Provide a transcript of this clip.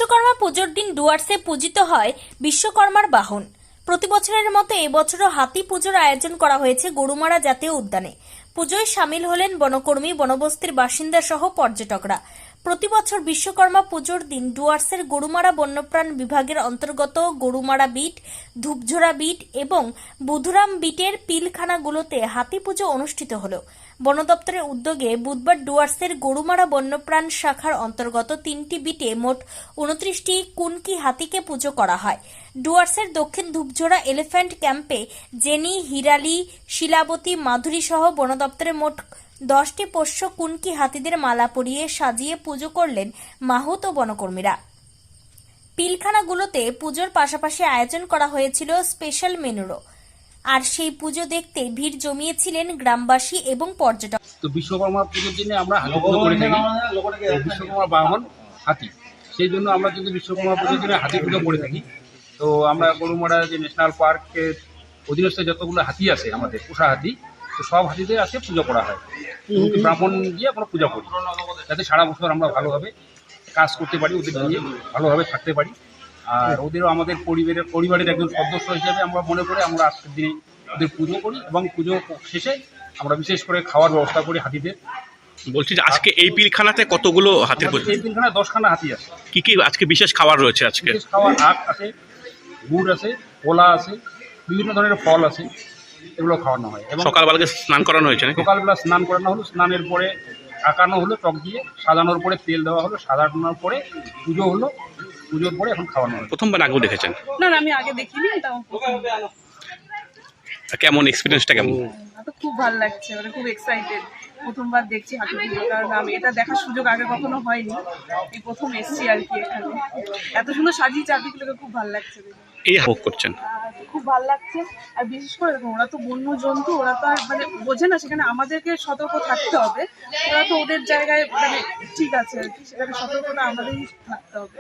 বিশ্বকর্মা পুজোর দিন ডুয়ার্সে পূজিত হয় বিশ্বকর্মার বাহন। প্রতি বছরের মতো এবছরও হাতি পুজোর আয়োজন করা হয়েছে গরুমারা জাতীয় উদ্যানে। পুজোয় সামিল হলেন বনকর্মী, বনবস্তির বাসিন্দা সহ পর্যটকরা। প্রতি বছর বিশ্বকর্মা পুজোর দিন ডুয়ার্সের গরুমারা বন্যপ্রাণ বিভাগের অন্তর্গত গরুমারা বিট, ধূপঝোড়া বিট এবং বুধুরাম বিটের পিলখানাগুলোতে হাতি পুজো অনুষ্ঠিত হলো। বন দপ্তরের উদ্যোগে বুধবার ডুয়ার্সের গরুমারা বন্যপ্রাণ শাখার অন্তর্গত 3টি বিটে মোট 29টি কুনকি হাতিকে পুজো করা হয়। ডুয়ার্সের দক্ষিণ ধূপঝোড়া এলিফ্যান্ট ক্যাম্পে জেনি, হিরালি, শিলাবতী, মাধুরী সহ বন দপ্তরের মোট 10টি পোষ্য কুনকি হাতিদের মালা পরিয়ে সাজিয়ে পুজো করলেন মাহুত ও বনকর্মীরা। পিলখানাগুলোতে পুজোর পাশাপাশি আয়োজন করা হয়েছিল স্পেশাল মেনুরও। আর সেই পুজো দেখতে ভিড় জমিয়েছিলেন গ্রামবাসী এবং পর্যটক। তো বিশ্বকর্মা পুজোর দিনে আমরা হাতি পুজো করে থাকি। বিশ্বকর্মা বাহন হাতি, সেই জন্য আমরা কিন্তু বিশ্বকর্মা পুজোর দিনে হাতি পুজো করে থাকি। তো আমরা গরুমারা যে ন্যাশনাল পার্কের অধীনস্থ যতগুলো হাতি আছে, আমাদের পোষা হাতি, তো সব হাতিদের আছে পুজো করা হয়। ব্রাহ্মণ দিয়ে আমরা পূজা করি, যাতে সারা বছর আমরা ভালোভাবে কাজ করতে পারি, ওদের নিয়ে ভালোভাবে থাকতে পারি। আর ওদেরও আমাদের পরিবারের একজন সদস্য হিসেবে আমরা মনে করে আমরা আজকের দিনে ওদের পুজো করি এবং পুজো শেষে আমরা বিশেষ করে খাওয়ার ব্যবস্থা করি হাতিদের। বলছি যে আজকে এই পিলখানাতে কতগুলো হাতির পুজো? এই পিলখানায় 10খানা হাতি আছে। কি কি আজকে বিশেষ খাবার রয়েছে? আজকে বিশেষ খাবার আখ আছে, গুড় আছে, কলা আছে, বিভিন্ন ধরনের ফল আছে, এগুলো খাওয়ানো হয়। এবং সকালবেলাকে স্নান করানো হয়েছে নাকি? সকালবেলা স্নান করানো হলো, স্নানের পরে আঁকানো হলো টক দিয়ে, সাজানোর পরে তেল দেওয়া হলো, সাজানোর পরে পুজো হলো, পুজোর পরে এখন খাওয়ানো হলো। প্রথমবার আগেও দেখেছেন? না আমি আগে দেখিনি, এটা কেমন এক্সপিরিয়েন্সটা কেমন? তো খুব ভালো লাগছে, মানে খুব এক্সাইটেড। প্রথমবার দেখছি হাতি পুজো, কারণ আমি এটা দেখার সুযোগ আগে কখনো হয়নি, এই প্রথম এসছি আর কি। এখানে এত সুন্দর সাজিয়ে চারদিকে, খুব ভালো লাগছে। এই ভোগ করছেন? খুব ভালো লাগছে। আর বিশেষ করে দেখুন, ওরা তো বন্য জন্তু, ওরা তো আর মানে বোঝে না, সেখানে আমাদেরকে সতর্ক থাকতে হবে। ওরা তো ওদের জায়গায় মানে ঠিক আছে আর কি, সেখানে সতর্কতা আমাদেরই থাকতে হবে।